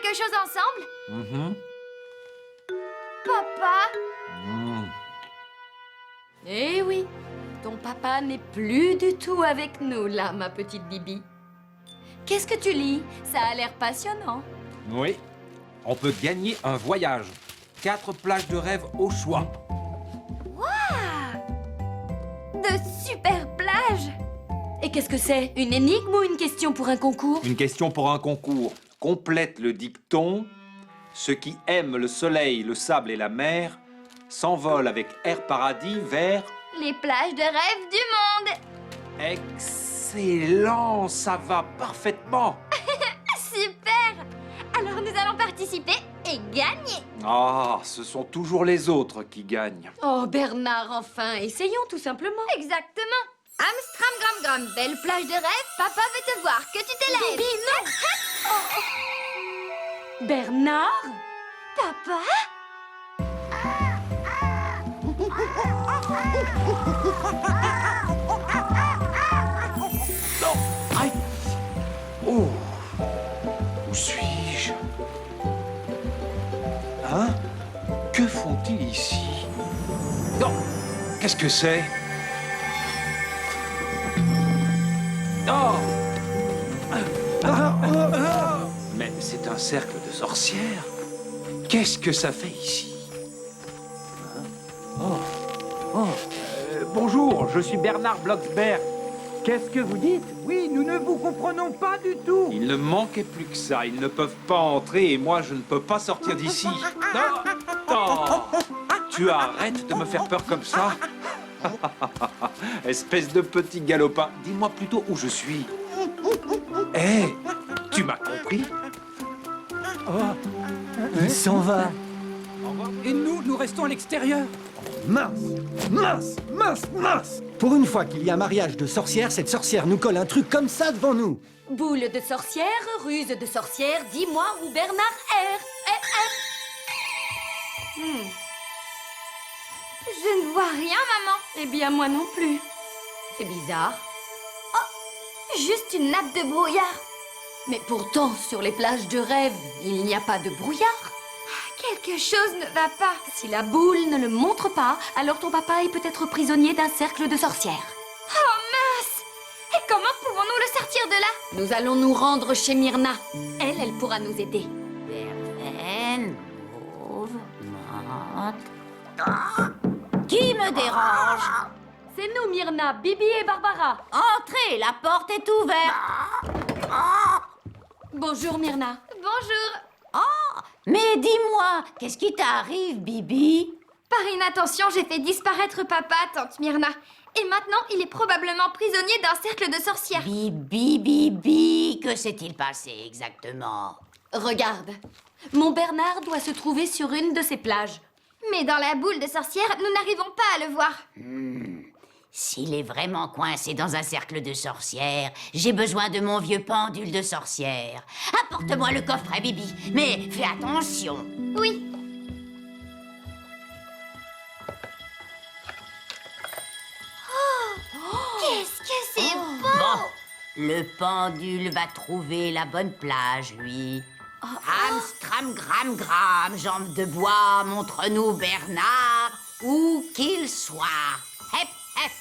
quelque chose ensemble? Papa? Eh oui, ton papa n'est plus du tout avec nous, là, ma petite Bibi. Qu'est-ce que tu lis? Ça a l'air passionnant. Oui, on peut gagner un voyage. 4 plages de rêve au choix. De super plages! Et qu'est-ce que c'est? Une énigme ou une question pour un concours? Une question pour un concours. Complète le dicton. Ceux qui aiment le soleil, le sable et la mer s'envolent avec Air Paradis vers... Les plages de rêve du monde! Excellent, ça va parfaitement. Super! Alors nous allons participer et gagner! Ah, ce sont toujours les autres qui gagnent. Oh, Bernard, enfin, essayons tout simplement. Exactement! Amstram Gram Gram, belle plage de rêve, papa veut te voir, que tu t'élèves! Bibi, non! Bernard? Papa? Non, aïe. Oh, où suis-je? Hein? Que font-ils ici? Non, qu'est-ce que c'est? Oh! Mais c'est un cercle de sorcières. Qu'est-ce que ça fait ici? Hein? Bonjour, je suis Bernard Blocksberg. Qu'est-ce que vous dites? Oui, nous ne vous comprenons pas du tout. Il ne manquait plus que ça. Ils ne peuvent pas entrer et moi, je ne peux pas sortir d'ici. Non! Non! Tu arrêtes de me faire peur comme ça? Espèce de petit galopin. Dis-moi plutôt où je suis. Hé! Tu m'as compris? Il s'en va. Et nous restons à l'extérieur. Mince, mince, mince, mince. Pour une fois qu'il y a un mariage de sorcières, cette sorcière nous colle un truc comme ça devant nous. Boule de sorcière, ruse de sorcière, dis-moi où Bernard erre. Je ne vois rien, maman! Eh bien, moi non plus. C'est bizarre. Juste une nappe de brouillard! Mais pourtant, sur les plages de rêve, il n'y a pas de brouillard. Quelque chose ne va pas! Si la boule ne le montre pas, alors ton papa est peut-être prisonnier d'un cercle de sorcières. Oh mince! Et comment pouvons-nous le sortir de là? Nous allons nous rendre chez Myrna. Elle pourra nous aider. Verveine, mauve, menthe. Qui me dérange? C'est nous, Myrna, Bibi et Barbara. Entrez, la porte est ouverte. Bonjour, Myrna. Bonjour! Mais dis-moi, qu'est-ce qui t'arrive, Bibi? Par inattention, j'ai fait disparaître papa, tante Myrna. Et maintenant, il est probablement prisonnier d'un cercle de sorcières. Bibi, que s'est-il passé exactement? Regarde, mon Bernard doit se trouver sur une de ces plages. Mais dans la boule de sorcières, nous n'arrivons pas à le voir. S'il est vraiment coincé dans un cercle de sorcières, j'ai besoin de mon vieux pendule de sorcière. Apporte-moi le coffret, Bibi, mais fais attention. Oui. Qu'est-ce que c'est beau! Bon, le pendule va trouver la bonne plage, lui. Amstram, gram, gram, jambes de bois, montre-nous Bernard, où qu'il soit. Hep, hep.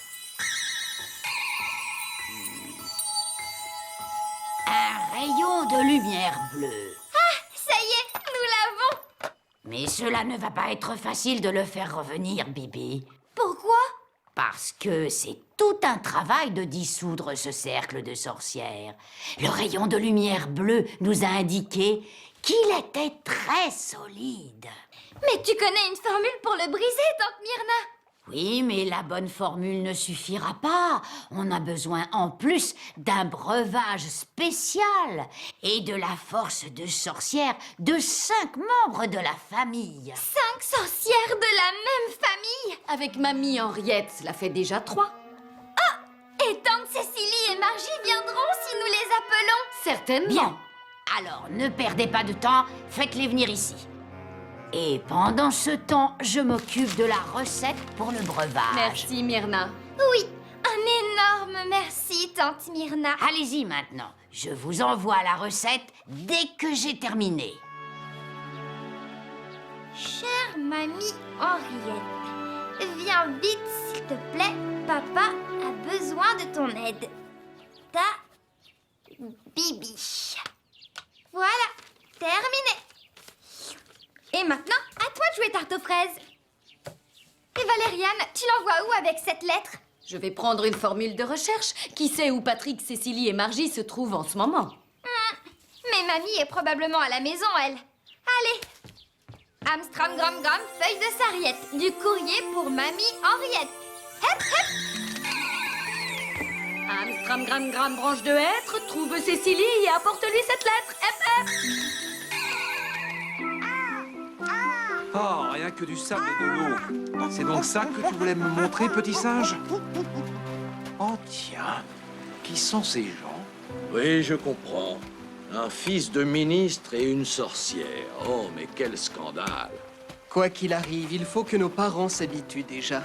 Un rayon de lumière bleue. Ça y est, nous l'avons! Mais cela ne va pas être facile de le faire revenir, Bibi. Pourquoi? Parce que c'est tout un travail de dissoudre ce cercle de sorcières. Le rayon de lumière bleue nous a indiqué qu'il était très solide. Mais tu connais une formule pour le briser, tante Myrna? Oui, mais la bonne formule ne suffira pas. On a besoin en plus d'un breuvage spécial et de la force de sorcière de 5 membres de la famille. 5 sorcières de la même famille! Avec mamie Henriette, cela fait déjà 3. Et tante Cécilie et Margie viendront si nous les appelons? Certainement. Bien. Alors, ne perdez pas de temps, faites-les venir ici. Et pendant ce temps, je m'occupe de la recette pour le breuvage. Merci, Myrna. Oui, un énorme merci, tante Myrna. Allez-y maintenant. Je vous envoie la recette dès que j'ai terminé. Chère mamie Henriette, viens vite s'il te plaît, papa a besoin de ton aide. Ta Bibi. Voilà, terminé. Et maintenant, à toi de jouer tarte aux fraises. Et Valériane, tu l'envoies où avec cette lettre? Je vais prendre une formule de recherche. Qui sait où Patrick, Cécilie et Margie se trouvent en ce moment? Mais mamie est probablement à la maison, elle. Allez. Amstram gram gram, feuille de sarriette. Du courrier pour mamie Henriette. Hep hep. Amstram gram gram branche de hêtre, trouve Cécilie et apporte-lui cette lettre. Hep hep. Ah, rien que du sable et de l'eau. C'est donc ça que tu voulais me montrer, petit singe? Oh tiens, qui sont ces gens? Oui, je comprends. Un fils de ministre et une sorcière. Oh, mais quel scandale! Quoi qu'il arrive, il faut que nos parents s'habituent déjà.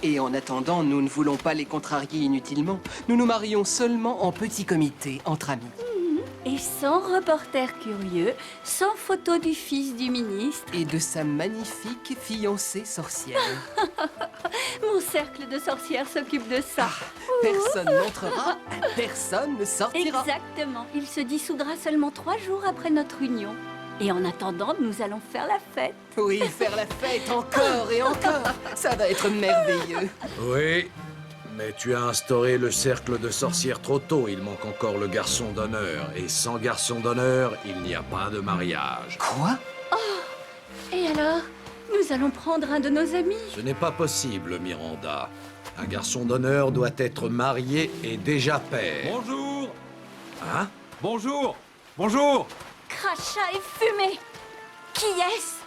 Et en attendant, nous ne voulons pas les contrarier inutilement. Nous nous marions seulement en petit comité, entre amis. Et sans reporter curieux, sans photo du fils du ministre. Et de sa magnifique fiancée sorcière. Mon cercle de sorcières s'occupe de ça. Personne n'entrera, personne ne sortira. Exactement. Il se dissoudra seulement 3 jours après notre union. Et en attendant, nous allons faire la fête. Oui, faire la fête encore et encore. Ça va être merveilleux. Oui, mais tu as instauré le cercle de sorcières trop tôt. Il manque encore le garçon d'honneur. Et sans garçon d'honneur, il n'y a pas de mariage. Quoi? Et alors, nous allons prendre un de nos amis. Ce n'est pas possible, Miranda. Un garçon d'honneur doit être marié et déjà père. Bonjour. Hein? Bonjour. Bonjour. Crachat et fumée. Qui est-ce?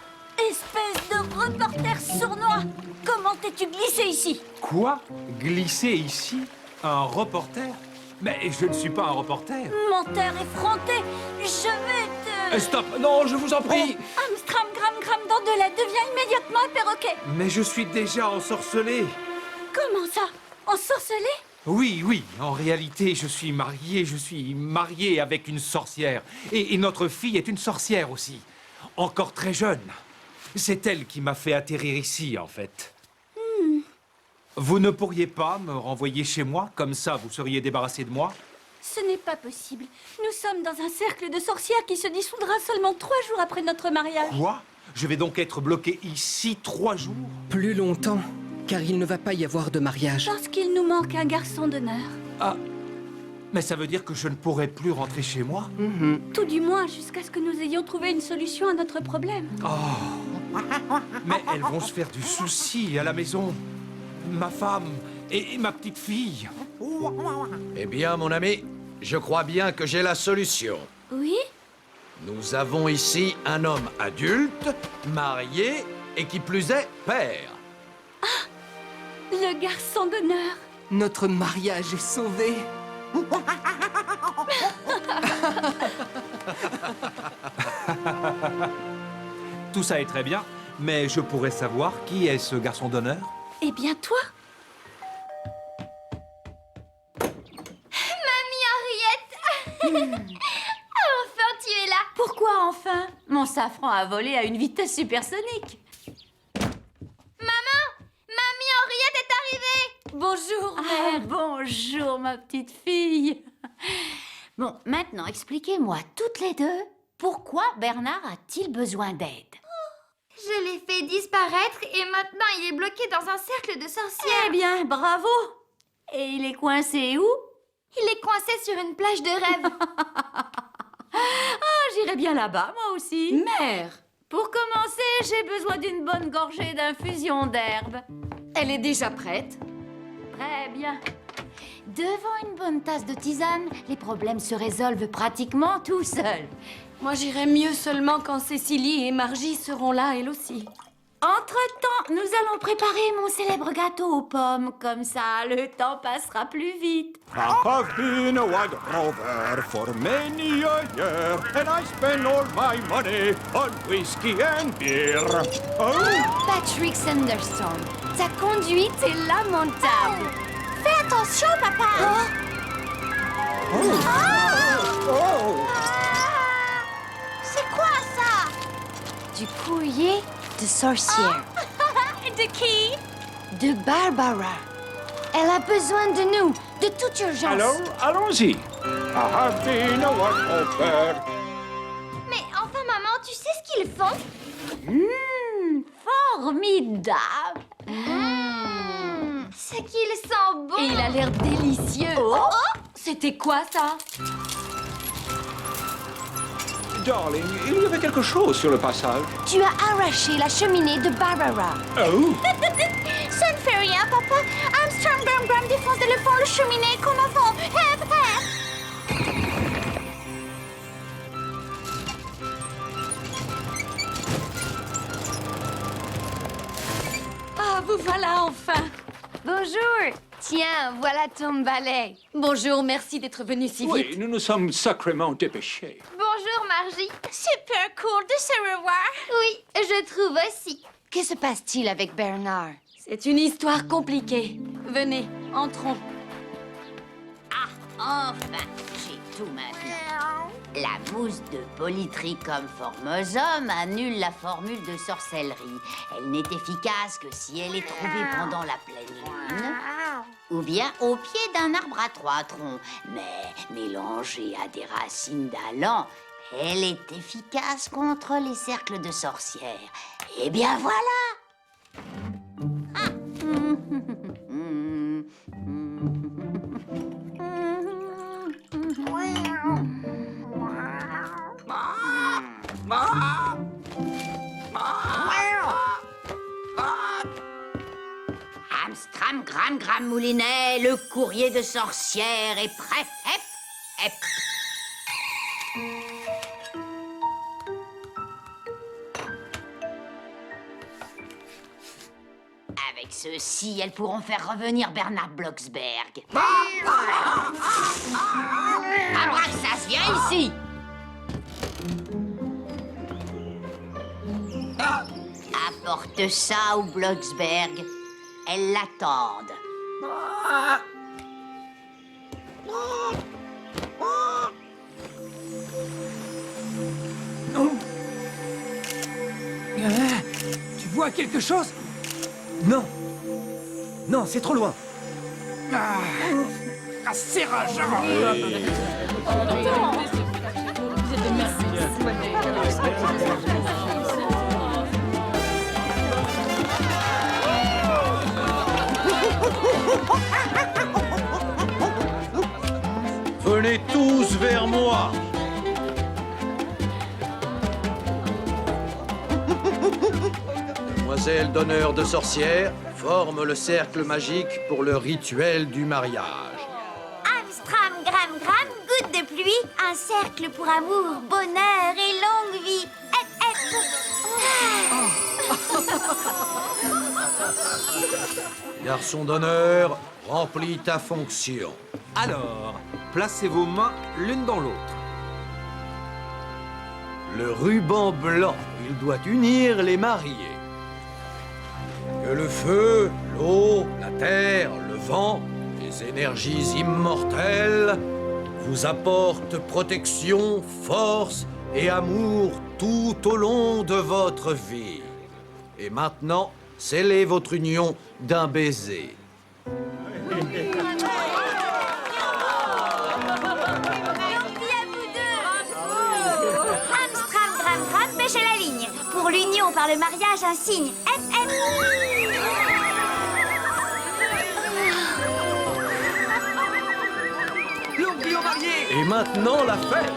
Espèce de reporter sournois. Comment t'es-tu glissé ici? Quoi? Glisser ici? Un reporter? Mais je ne suis pas un reporter. Menteur effronté. Je vais te... Stop. Non, je vous en prie. Amstram gram gram d'Andelay, deviens immédiatement un perroquet. Mais je suis déjà ensorcelé. Comment ça? Ensorcelé? Oui, oui, en réalité, je suis marié avec une sorcière. Et notre fille est une sorcière aussi, encore très jeune. C'est elle qui m'a fait atterrir ici, en fait. Vous ne pourriez pas me renvoyer chez moi? Comme ça, vous seriez débarrassé de moi? Ce n'est pas possible. Nous sommes dans un cercle de sorcières qui se dissoudra seulement 3 jours après notre mariage. Quoi? Je vais donc être bloqué ici 3 jours? Plus longtemps, car il ne va pas y avoir de mariage. Parce qu'il nous manque un garçon d'honneur. Ah, mais ça veut dire que je ne pourrai plus rentrer chez moi? Tout du moins jusqu'à ce que nous ayons trouvé une solution à notre problème. Oh. Mais elles vont se faire du souci à la maison. Ma femme et ma petite fille. Eh bien, mon ami, je crois bien que j'ai la solution. Oui? Nous avons ici un homme adulte, marié et qui plus est, père. Le garçon d'honneur. Notre mariage est sauvé. Tout ça est très bien, mais je pourrais savoir qui est ce garçon d'honneur? Eh bien, toi? Mamie Henriette. Enfin, tu es là. Pourquoi enfin? Mon safran a volé à une vitesse supersonique. Mamie Henriette est arrivée. Bonjour, Ah, bonjour, ma petite fille. Bon, maintenant, expliquez-moi toutes les deux, pourquoi Bernard a-t-il besoin d'aide? Je l'ai fait disparaître et maintenant il est bloqué dans un cercle de sorcières. Eh bien, bravo. Et il est coincé où? Il est coincé sur une plage de rêve. Ah, j'irai bien là-bas, moi aussi. mère. Pour commencer, j'ai besoin d'une bonne gorgée d'infusion d'herbe. Elle est déjà prête. Très bien. Devant une bonne tasse de tisane, les problèmes se résolvent pratiquement tout seuls. Moi, j'irai mieux seulement quand Cécilie et Margie seront là, elles aussi. Entre-temps, nous allons préparer mon célèbre gâteau aux pommes. Comme ça, le temps passera plus vite. I have been a wild rover for many a year, and I spend all my money on whiskey and beer. Oh! Patrick Sanderson, ta conduite est lamentable. Fais attention, papa. Oh! C'est quoi ça? Du courrier de sorcière. De qui? De Barbara. Elle a besoin de nous, de toute urgence. Alors, allons-y. I have been a walkover. Mais enfin, maman, tu sais ce qu'ils font? Formidable. C'est qu'il sent bon. Et il a l'air délicieux. C'était quoi ça? Darling, il y avait quelque chose sur le passage. Tu as arraché la cheminée de Barbara. Oh, Ça ne fait rien, papa. Armstrong Gram Gram défonce de le fond le cheminée comme avant. Hep, hep. Ah, vous voilà enfin. Bonjour. Tiens, voilà ton balai. Bonjour, merci d'être venu si vite. oui, nous nous sommes sacrément dépêchés. Bonjour, Margie. Super cool de se revoir. Oui, je trouve aussi. Que se passe-t-il avec Bernard? C'est une histoire compliquée. Venez, entrons. Enfin, j'ai tout maintenant. La mousse de Polytrichum formosum annule la formule de sorcellerie. Elle n'est efficace que si elle est trouvée pendant la pleine lune ou bien au pied d'un arbre à 3 troncs. Mais mélangée à des racines d'allant, elle est efficace contre les cercles de sorcières. Eh bien voilà! Amstram Gram Gram Moulinet, le courrier de sorcière est prêt. Hep, hep. Avec ceci, elles pourront faire revenir Bernard Blocksberg. Abraxas, viens ici. Apporte ça au Blocksberg. Elles l'attendent. Tu vois quelque chose? Non. Non, c'est trop loin. C'est rageant. Venez tous vers moi. Demoiselle d'honneur de sorcière forme le cercle magique pour le rituel du mariage. Amstram Gram Gram, goutte de pluie, un cercle pour amour, bonheur et longue vie. Hep, hep. Garçon d'honneur, remplis ta fonction. Alors, placez vos mains l'une dans l'autre. Le ruban blanc, il doit unir les mariés. Que le feu, l'eau, la terre, le vent, les énergies immortelles vous apportent protection, force et amour tout au long de votre vie. Et maintenant, scellez votre union d'un baiser. Amstram Gram Gram pêche à la ligne. Pour l'union par le mariage, un signe. Hep, hep. Longue vie aux mariés! Et maintenant, la fête,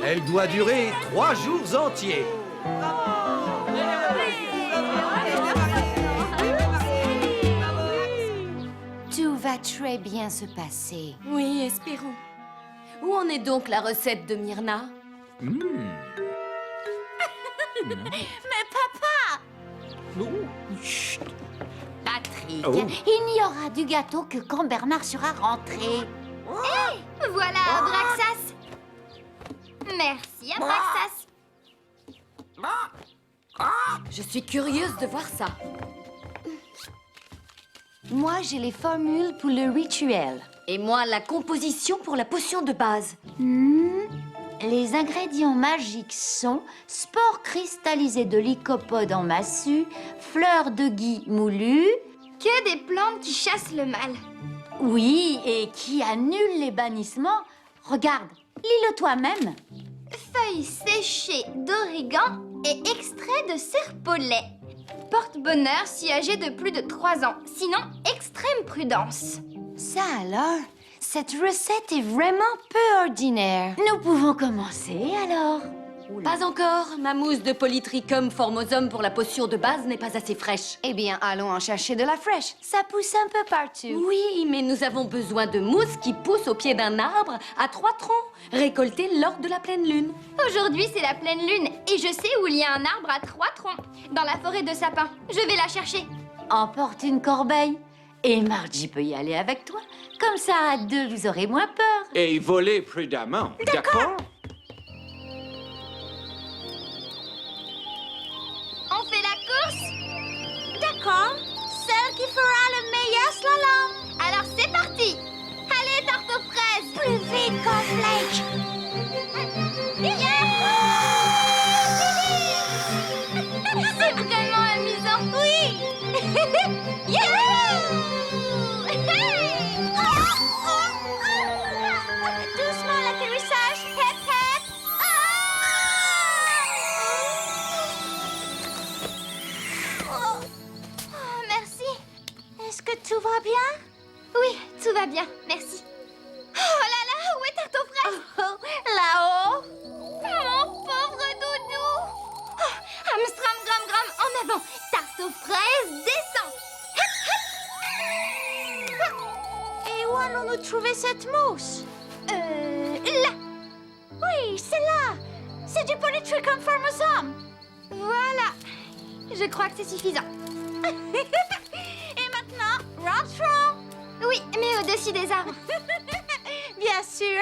elle doit durer 3 jours entiers. Tout va très bien se passer. Oui, espérons. Où en est donc la recette de Myrna? Mais papa! Patrick, Oh. il n'y aura du gâteau que quand Bernard sera rentré. Voilà, Abraxas. Merci, Abraxas. Je suis curieuse de voir ça. Moi, j'ai les formules pour le rituel. Et moi, la composition pour la potion de base. Les ingrédients magiques sont spores cristallisées de lycopode en massue, fleurs de gui moulues, Que des plantes qui chassent le mal. oui, et qui annulent les bannissements. Regarde, lis-le toi-même. Feuilles séchées d'origan et extrait de serpolet. Porte-bonheur si âgé de plus de 3 ans. Sinon, extrême prudence. Ça alors, cette recette est vraiment peu ordinaire. Nous pouvons commencer alors. Pas encore. Ma mousse de polytrichum formosum pour la potion de base n'est pas assez fraîche. Eh bien, allons en chercher de la fraîche. Ça pousse un peu partout. Oui, mais nous avons besoin de mousse qui pousse au pied d'un arbre à 3 troncs, récoltée lors de la pleine lune. Aujourd'hui, c'est la pleine lune et je sais où il y a un arbre à 3 troncs. Dans la forêt de sapins. Je vais la chercher. Emporte une corbeille. Et Margie peut y aller avec toi. Comme ça, à deux, vous aurez moins peur. Et voler prudemment, d'accord? On fait la course? D'accord. Celle qui fera le meilleur slalom. Alors c'est parti! Allez, tarte aux fraises! Plus vite, Cornflake. C'est vraiment amusant! Oui! Doucement l'atterrissage. Hep, hep. Oh, merci! Est-ce que tout va bien? Oui, tout va bien, merci. Oh là là, où est tarte aux fraises? Là-haut. Mon pauvre doudou! Oh, Amstram, gram, gram, en avant! Tarte aux fraises, descend! Et où allons-nous trouver cette mousse? Là! Oui, c'est là. C'est du polytrichum formosum. Voilà! Je crois que c'est suffisant. Et maintenant, rentrons. Oui, mais au-dessus des arbres. Bien sûr.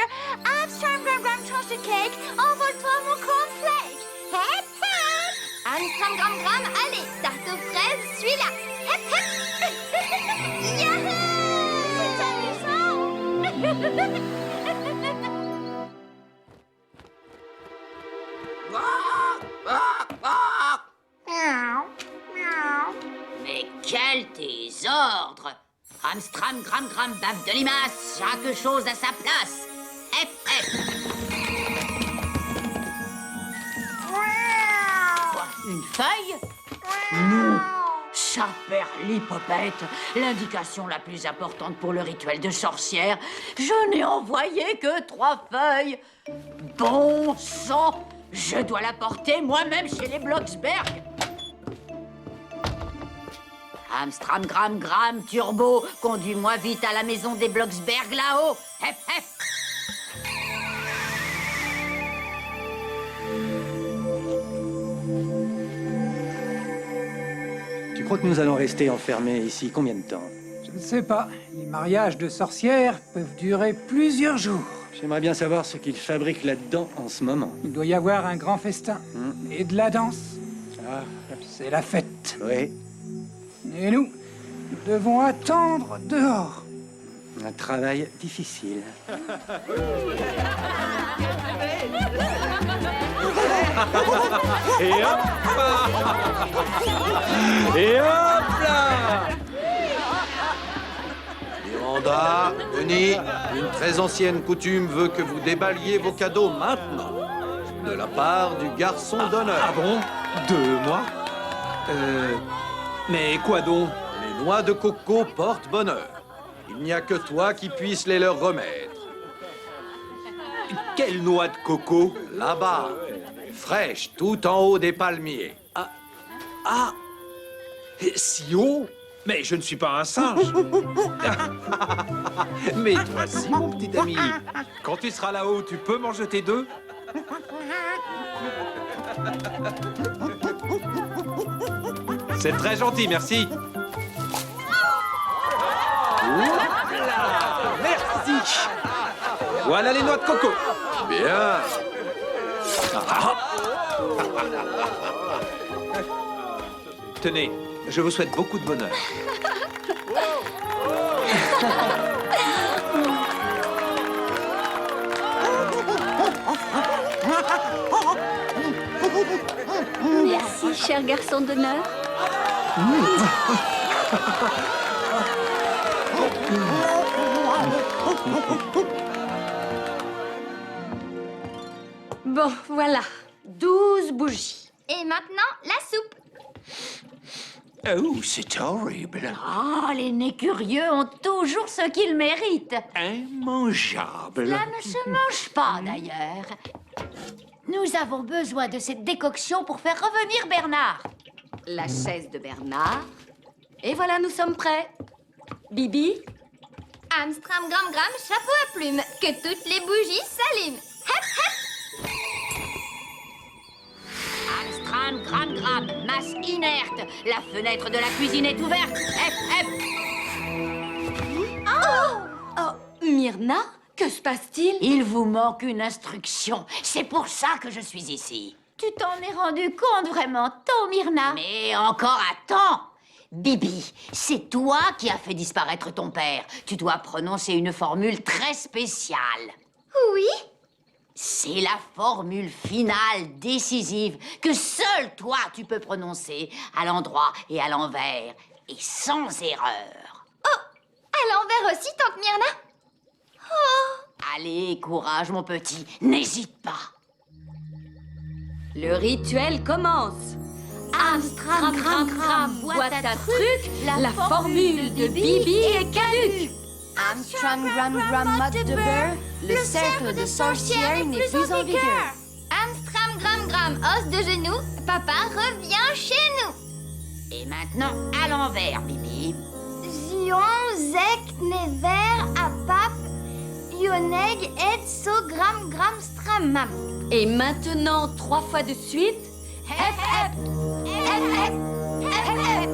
Armstrong, gram, gram, tranche de cake. Envole-toi, mon cornflake. Hep, hep. Amstram, gram, gram, allez! Tarte aux fraises, suis-là! Hep, hep! Yahoo! C'est amusant. Mais quel désordre! Amstram, gram, gram, baffe de limace, chaque chose à sa place. Hep, hep. Quoi, une feuille? Non. Saperlipopette, l'indication la plus importante pour le rituel de sorcière. Je n'ai envoyé que 3 feuilles. Bon sang, je dois la porter moi-même chez les Blocksberg. Amstram, gram, gram, turbo, conduis-moi vite à la maison des Blocksberg là-haut. Hep, hep. Tu crois que nous allons rester enfermés ici combien de temps? Je ne sais pas. Les mariages de sorcières peuvent durer plusieurs jours. J'aimerais bien savoir ce qu'ils fabriquent là-dedans en ce moment. Il doit y avoir un grand festin. Et de la danse. Ah, C'est la fête. oui. Et nous devons attendre dehors. Un travail difficile. Et hop là! Et hop là! Miranda, Denis, une très ancienne coutume veut que vous déballiez vos cadeaux maintenant. De la part du garçon d'honneur. Ah bon? 2 mois? Mais quoi donc? Les noix de coco portent bonheur. Il n'y a que toi qui puisses les leur remettre. Quelle noix de coco? Là-bas, fraîche, tout en haut des palmiers. Ah! Si haut? Mais je ne suis pas un singe. Mais toi si, mon petit ami. Quand tu seras là-haut, tu peux m'en jeter 2? C'est très gentil, merci. Hopla! Merci. Voilà les noix de coco. Bien. Tenez, je vous souhaite beaucoup de bonheur. cher garçon d'honneur. Bon, voilà. 12 bougies. Et maintenant, la soupe. Oh, c'est horrible. Oh, les nez curieux ont toujours ce qu'ils méritent. Immangeable. Cela ne se mange pas, d'ailleurs. Nous avons besoin de cette décoction pour faire revenir Bernard. La chaise de Bernard. Et voilà, nous sommes prêts. Bibi, Amstram Gram Gram, chapeau à plumes. Que toutes les bougies s'allument. Hep, hep. Amstram, gram, gram, masse inerte. La fenêtre de la cuisine est ouverte. Hep, hep. oh, Myrna, que se passe-t-il? Il vous manque une instruction. C'est pour ça que je suis ici. Tu t'en es rendu compte vraiment tôt, Myrna? Mais encore à temps. Bibi, c'est toi qui as fait disparaître ton père. Tu dois prononcer une formule très spéciale. Oui. C'est la formule finale décisive que seul toi tu peux prononcer à l'endroit et à l'envers et sans erreur. Oh, à l'envers aussi, tante Myrna. Oh. Allez, courage mon petit, n'hésite pas. Le rituel commence. Amstram, gram, gram, boîte à trucs, la formule de Bibi est caduque. Amstram, gram, gram, mode de beurre, le cercle de sorcière n'est plus en vigueur. Amstram Gram Gram, os de genou, papa revient chez nous. Et maintenant, à l'envers, Bibi. Zion, zek, never, apap, yoneg, et so gram gram stramam. Et maintenant, 3 fois de suite. Hep hep, hep hep, hep hep.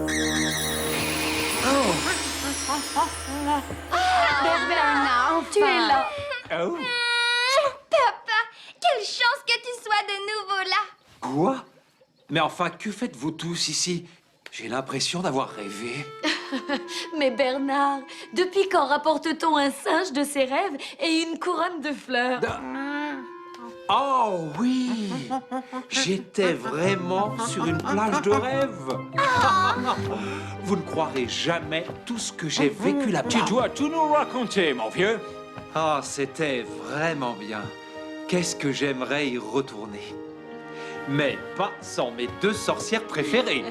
Bernard, tu es là. Oh. Papa, quelle chance que tu sois de nouveau là. Quoi? Mais enfin, que faites-vous tous ici? J'ai l'impression d'avoir rêvé. Mais Bernard, depuis quand rapporte-t-on un singe de ses rêves et une couronne de fleurs? Oh oui! J'étais vraiment sur une plage de rêve. Vous ne croirez jamais tout ce que j'ai vécu là-bas. Tu dois tout nous raconter, mon vieux. Ah, c'était vraiment bien. Qu'est-ce que j'aimerais y retourner. Mais pas sans mes 2 sorcières préférées.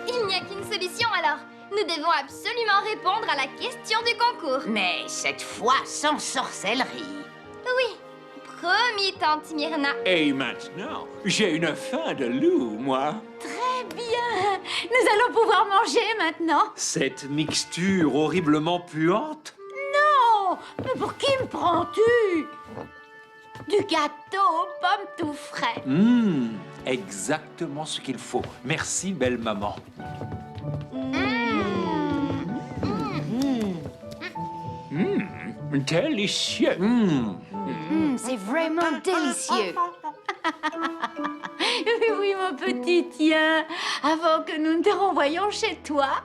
Il n'y a qu'une solution alors. Nous devons absolument répondre à la question du concours. Mais cette fois sans sorcellerie. Oui, promis, tante Myrna. Et maintenant, j'ai une faim de loup, moi. Très bien. Nous allons pouvoir manger maintenant. Cette mixture horriblement puante. Non, mais pour qui me prends-tu? Du gâteau aux pommes tout frais. Exactement ce qu'il faut. Merci, belle maman. Délicieux. C'est vraiment délicieux. Oui, oui, mon petit, tiens. Avant que nous ne te renvoyions chez toi.